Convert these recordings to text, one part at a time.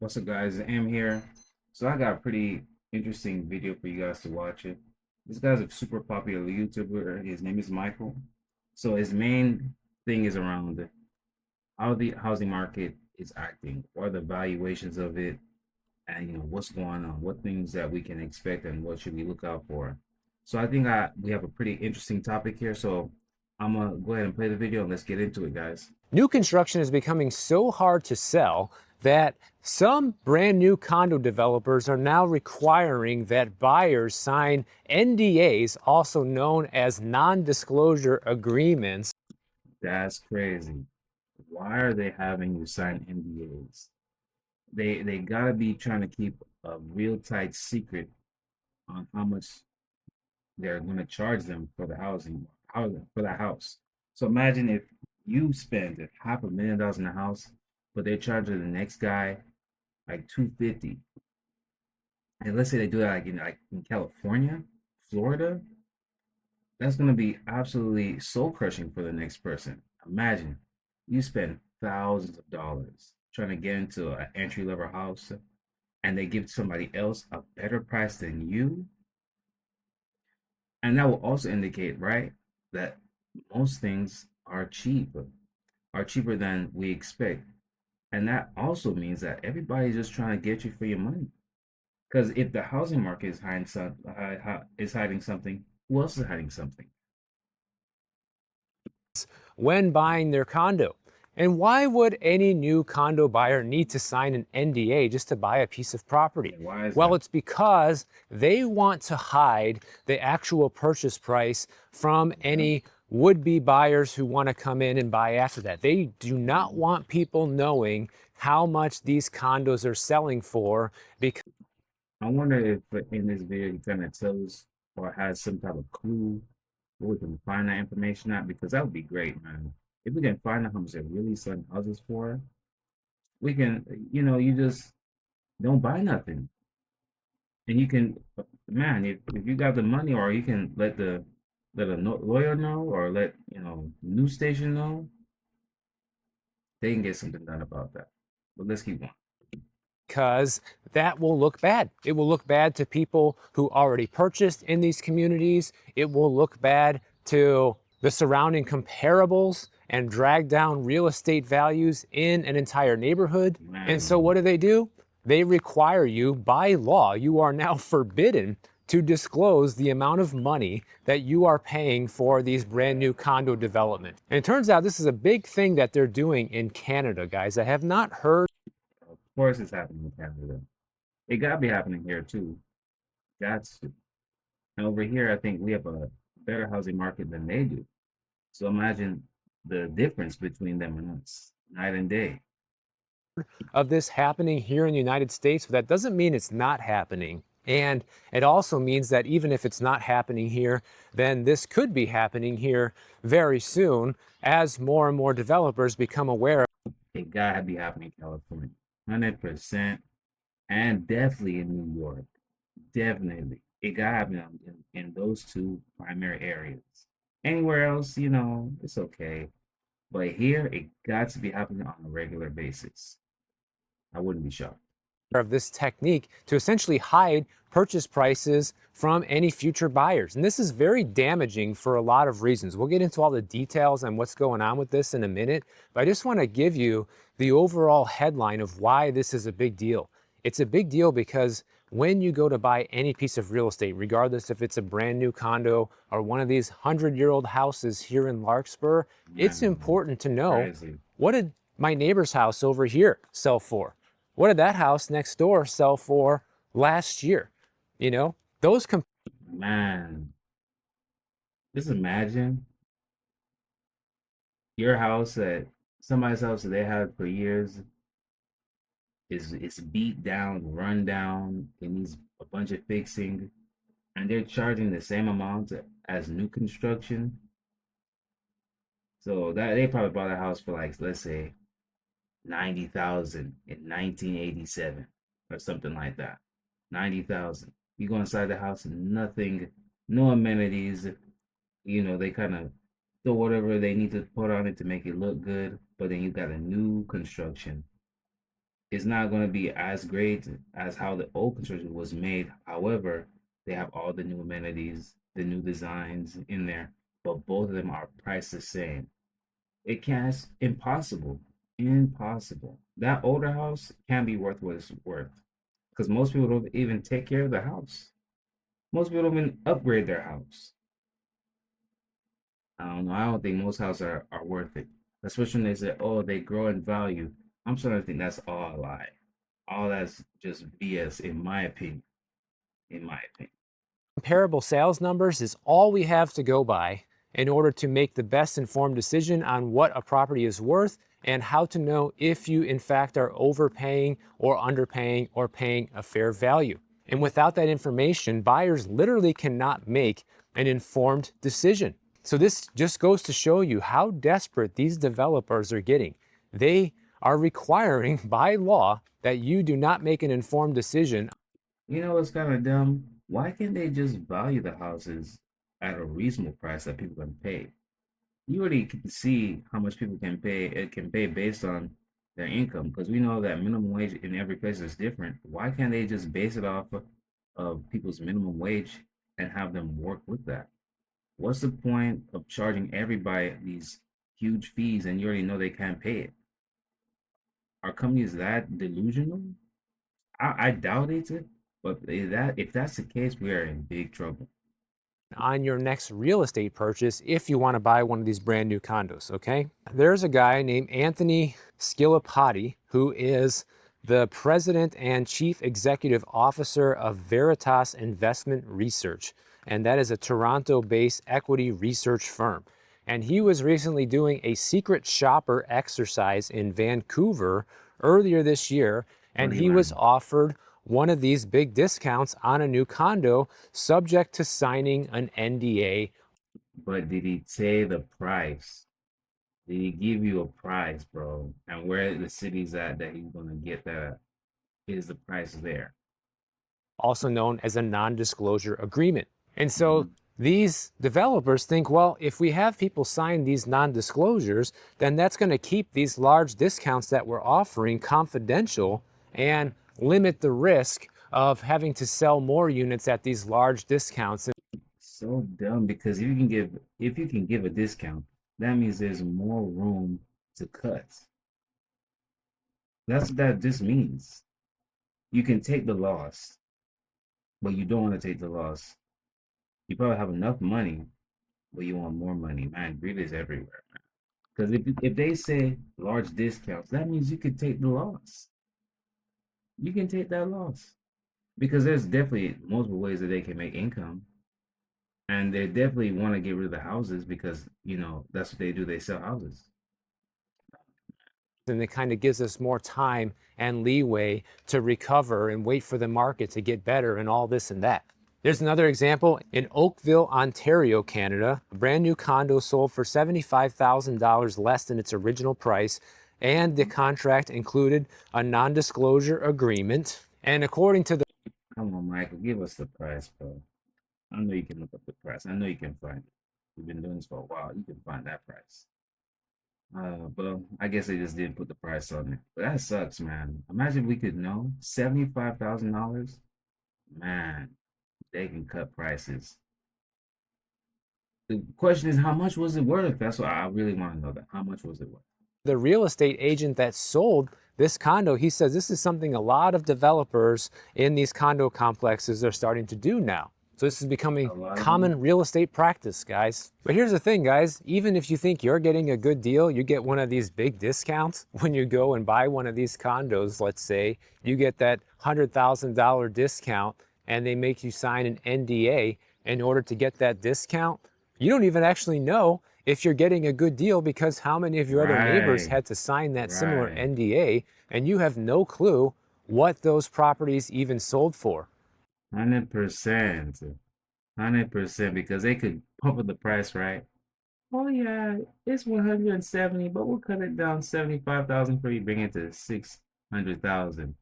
What's up, guys? Am here. So I got a pretty interesting video for you guys to watch it. This guy's a super popular YouTuber. His name is Michael. So his main thing is around how the housing market is acting, what are the valuations of it, and what's going on, what things that we can expect, and what should we look out for. So I think we have a pretty interesting topic here. So I'm gonna go ahead and play the video and let's get into it, guys. New construction is becoming so hard to sell that some brand new condo developers are now requiring that buyers sign NDAs, also known as non disclosure agreements. That's crazy. Why are they having you sign NDAs? They gotta be trying to keep a real tight secret on how much they're gonna charge them for the housing for the house. So imagine if you spend $500,000 in a house, but they're charging the next guy like 250. And let's say they do that like in California, Florida, that's gonna be absolutely soul crushing for the next person. Imagine you spend thousands of dollars trying to get into an entry level house and they give somebody else a better price than you, and that will also indicate, right, that most things are cheaper than we expect. And that also means that everybody's just trying to get you for your money. Because if the housing market is hiding something, who else is hiding something? When buying their condo. And why would any new condo buyer need to sign an NDA just to buy a piece of property? Yeah, why is Well, that? it's because they want to hide the actual purchase price from Yeah. any would be buyers who want to come in and buy after that. They do not want people knowing how much these condos are selling for because I wonder if in this video he kind of tells or has some type of clue where we can find that information out, because that would be great, man. If we can find out how much they're really selling houses for, we can, you just don't buy nothing. And you can, man, if you got the money, or you can let a lawyer know, or let news station know, they can get something done about that. But let's keep going. because that will look bad. It will look bad to people who already purchased in these communities. It will look bad to the surrounding comparables and drag down real estate values in an entire neighborhood. And so, Man, what do? They require you by law, you are now forbidden to disclose the amount of money that you are paying for these brand new condo development. And it turns out this is a big thing that they're doing in Canada, guys. I have not heard. of course it's happening in Canada. It gotta be happening here too. That's And over here, I think we have a better housing market than they do. So imagine the difference between them and us, night and day. Of this happening here in the United States, but that doesn't mean it's not happening. And it also means that even if it's not happening here, then this could be happening here very soon as more and more developers become aware. It gotta be happening in California, 100%, and definitely in New York. Definitely, it gotta happen in those two primary areas. Anywhere else, it's okay, but here it got to be happening on a regular basis. I wouldn't be shocked. Of this technique to essentially hide purchase prices from any future buyers. And this is very damaging for a lot of reasons. We'll get into all the details on what's going on with this in a minute, but I just want to give you the overall headline of why this is a big deal. It's a big deal because when you go to buy any piece of real estate, regardless if it's a brand new condo or one of these 100-year-old houses here in Larkspur, it's Man, important to know, crazy. what did my neighbor's house over here sell for? What did that house next door sell for last year? You know, those Man, just imagine your house that somebody's house that they had for years is beat down, run down, it needs a bunch of fixing, and they're charging the same amount as new construction. So that they probably bought a house for, like, let's say 90,000 in 1987 or something like that. 90,000. You go inside the house and nothing, no amenities. They kind of throw whatever they need to put on it to make it look good, but then you got a new construction. It's not going to be as great as how the old construction was made. However, they have all the new amenities, the new designs in there, but both of them are priced the same. It can't, it's impossible. Impossible. That older house can't be worth what it's worth because most people don't even take care of the house. Most people don't even upgrade their house. I don't know. I don't think most houses are worth it. Especially when they say, oh, they grow in value. I'm starting to think that's all a lie. All that's just BS, in my opinion. In my opinion. Comparable sales numbers is all we have to go by in order to make the best informed decision on what a property is worth and how to know if you in fact are overpaying or underpaying or paying a fair value. And without that information, buyers literally cannot make an informed decision. So this just goes to show you how desperate these developers are getting. They are requiring by law that you do not make an informed decision. You know what's kind of dumb? Why can't they just value the houses at a reasonable price that people can pay? You already can see how much people can pay. It can pay based on their income because we know that minimum wage in every place is different. Why can't they just base it off of people's minimum wage and have them work with that? What's the point of charging everybody these huge fees and you already know they can't pay it? Are companies that delusional? I doubt it, but if that's the case, we are in big trouble. On your next real estate purchase if you want to buy one of these brand new condos, okay? There's a guy named Anthony Scilipoti who is the president and chief executive officer of Veritas Investment Research, and that is a Toronto-based equity research firm. And he was recently doing a secret shopper exercise in Vancouver earlier this year, and he was offered one of these big discounts on a new condo subject to signing an NDA. But did he say the price? Did he give you a price, bro? And where the city's at that he's gonna get that? Is the price there? Also known as a non-disclosure agreement. And so Mhm. these developers think, well, if we have people sign these non-disclosures, then that's going to keep these large discounts that we're offering confidential and limit the risk of having to sell more units at these large discounts. So dumb because if you can give a discount, that means there's more room to cut. That's what that just means. You can take the loss, but you don't want to take the loss. You probably have enough money, but you want more money. Man, greed is everywhere. Because if they say large discounts, that means you could take the loss. You can take that loss because there's definitely multiple ways that they can make income, and they definitely want to get rid of the houses because that's what they do. They sell houses. And it kind of gives us more time and leeway to recover and wait for the market to get better and all this and that. There's another example in Oakville, Ontario, Canada. A brand new condo sold for $75,000 less than its original price, and the contract included a non-disclosure agreement. And according to the Come on, Michael, give us the price, bro. I know you can look up the price. I know you can find it. You've been doing this for a while. You can find that price. But I guess they just didn't put the price on it. But that sucks, man. Imagine if we could know $75,000. Man, they can cut prices. The question is, how much was it worth? That's what I really want to know. That how much was it worth? the real estate agent that sold this condo, he says this is something a lot of developers in these condo complexes are starting to do now. So this is becoming A lot of them. common real estate practice, guys. But here's the thing, guys, even if you think you're getting a good deal, you get one of these big discounts when you go and buy one of these condos, let's say, you get that $100,000 discount and they make you sign an NDA in order to get that discount. You don't even actually know if you're getting a good deal because how many of your other neighbors Right, had to sign that similar right. NDA and you have no clue what those properties even sold for. 100%. 100%. Because they could pump up the price, right? Oh yeah, it's 170, but we'll cut it down 75,000 for you, bring it to 600,000.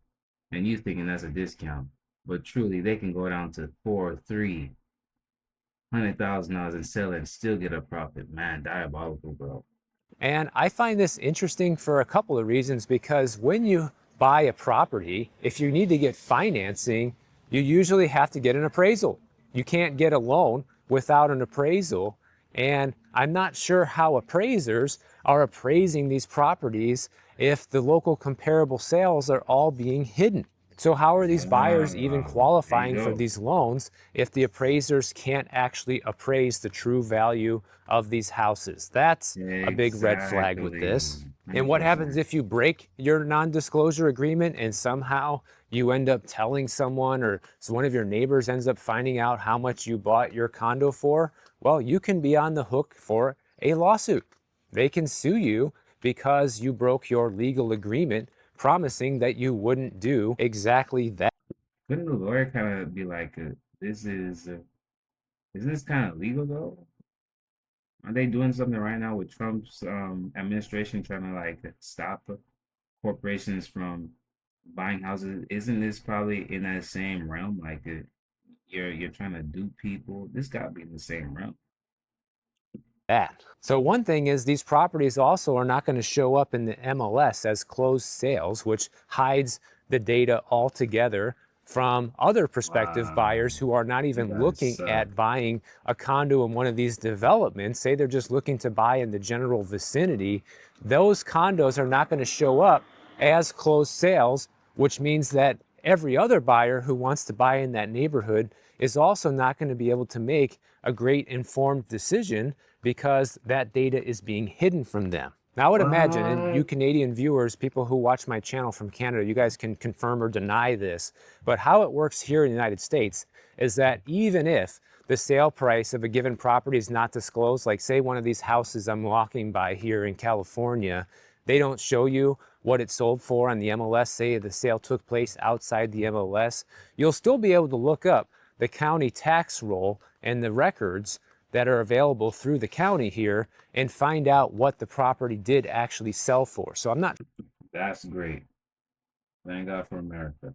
And you thinking that's a discount. But truly they can go down to 300,000 and sell it and still get a profit. Man, diabolical, bro. And I find this interesting for a couple of reasons because when you buy a property, if you need to get financing, you usually have to get an appraisal. You can't get a loan without an appraisal. And I'm not sure how appraisers are appraising these properties if the local comparable sales are all being hidden. So how are these buyers even There you qualifying for go. these loans if the appraisers can't actually appraise the true value of these houses? That's a big red flag with Exactly. this. And what happens 100%. if you break your non-disclosure agreement and somehow you end up telling someone, or so one of your neighbors ends up finding out how much you bought your condo for? Well, you can be on the hook for a lawsuit. They can sue you because you broke your legal agreement promising that you wouldn't do exactly that. Couldn't the lawyer kind of be like, is this kind of legal though? Are they doing something right now with Trump's administration trying to like stop corporations from buying houses? Isn't this probably in that same realm? Like you're trying to dupe people. This got to be in the same realm. So one thing is these properties also are not going to show up in the MLS as closed sales, which hides the data altogether from other prospective Wow, buyers who are not you even guys looking suck. at buying a condo in one of these developments. Say they're just looking to buy in the general vicinity. Those condos are not going to show up as closed sales, which means that every other buyer who wants to buy in that neighborhood is also not going to be able to make a great informed decision because that data is being hidden from them. Now, I would imagine, and you What? Canadian viewers, people who watch my channel from Canada, you guys can confirm or deny this, but how it works here in the United States is that even if the sale price of a given property is not disclosed, like say one of these houses I'm walking by here in California, they don't show you what it sold for on the MLS, say the sale took place outside the MLS, you'll still be able to look up the county tax roll and the records that are available through the county here and find out what the property did actually sell for. So I'm not That's great. Thank God for America.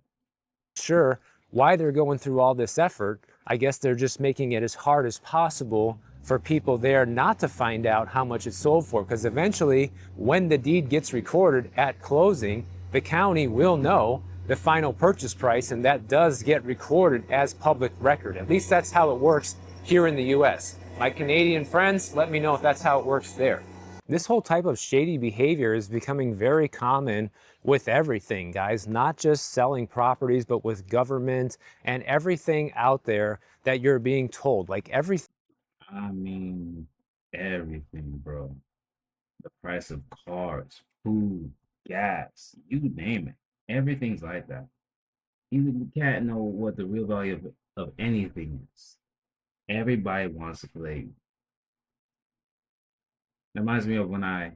sure why they're going through all this effort. I guess they're just making it as hard as possible for people there not to find out how much it sold for, because eventually when the deed gets recorded at closing, the county will know the final purchase price, and that does get recorded as public record. At least that's how it works here in the US. My Canadian friends, let me know if that's how it works there. This whole type of shady behavior is becoming very common with everything, guys, not just selling properties, but with government and everything out there that you're being told. Like everything. I mean, everything, bro. The price of cars, food, gas, you name it. Everything's like that. You can't know what the real value of anything is. Everybody wants to play. That reminds me of when I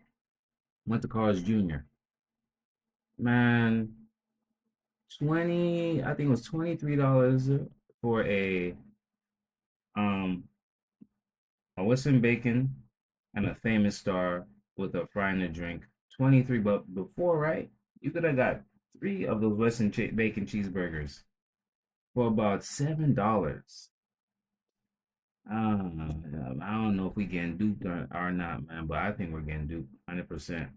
went to college junior. Man, I think it was $23 for um a Western bacon and a famous star with a fry and a drink. 23, but before, right? You could have got three of those bacon cheeseburgers for about $7. I don't know if we getting duped or not, man, but I think we're getting duped 100%.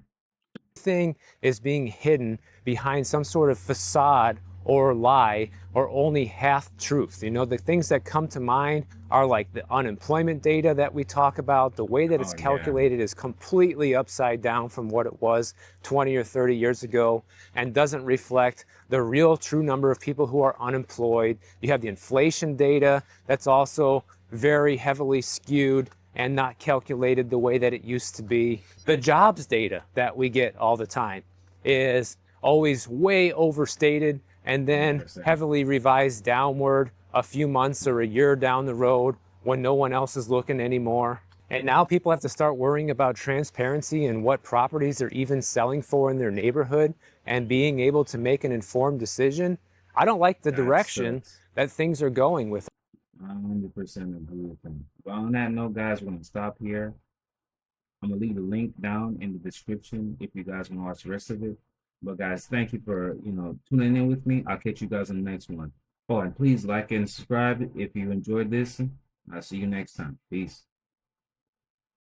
Thing is being hidden behind some sort of facade or lie or only half truth. You know, the things that come to mind are like the unemployment data that we talk about. The way that it's Oh yeah. calculated is completely upside down from what it was 20 or 30 years ago and doesn't reflect the real true number of people who are unemployed. You have the inflation data that's also very heavily skewed and not calculated the way that it used to be. The jobs data that we get all the time is always way overstated and then 100%. heavily revised downward a few months or a year down the road when no one else is looking anymore. And now people have to start worrying about transparency and what properties they're even selling for in their neighborhood and being able to make an informed decision. I don't like the That direction sucks. that things are going with. 100% agree with him. But on that note, guys, we're gonna stop here. I'm gonna leave the link down in the description if you guys want to watch the rest of it. But guys, thank you for tuning in with me. I'll catch you guys on the next one. Oh, and please like and subscribe if you enjoyed this. I'll see you next time. Peace.